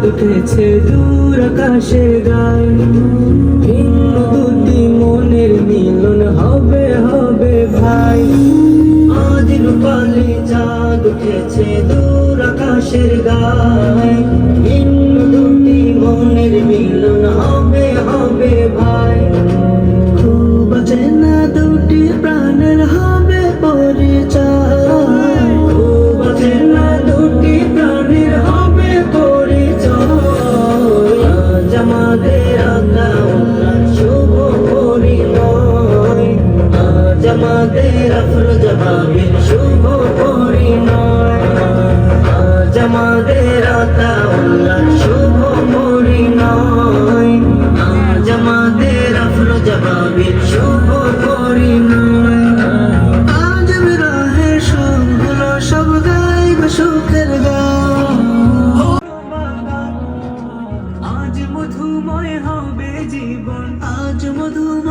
উঠেছে দূর আকাশের গায়, ভিন্ন দুটি মনের মিলন হবে হবে ভাই। আজ রূপালী চাঁদ উঠেছে দূর আকাশের গায়, ভিন্ন দুটি মনের মিলন হবে হবে ভাই। খুব চেনা দুটি প্রাণের হবে পরিচয়, খুব চেনা দুটি প্রাণের হবে পরিচয়। আজ আমাদের আল্লাহর শুভ পরিণয়, আজ আমাদের আফরোজা ভাবির শুভ পরিণয়, আজ আমাদের আল্লাহর শুভ পরিণয়, আজ আমাদের আফরোজা ভাবির শুভ পরিণয়। আজ বিরহের সুরগুলো সব গাইব সুখের গান, আজ মধুময় হবে জীবন, আজ মধুময়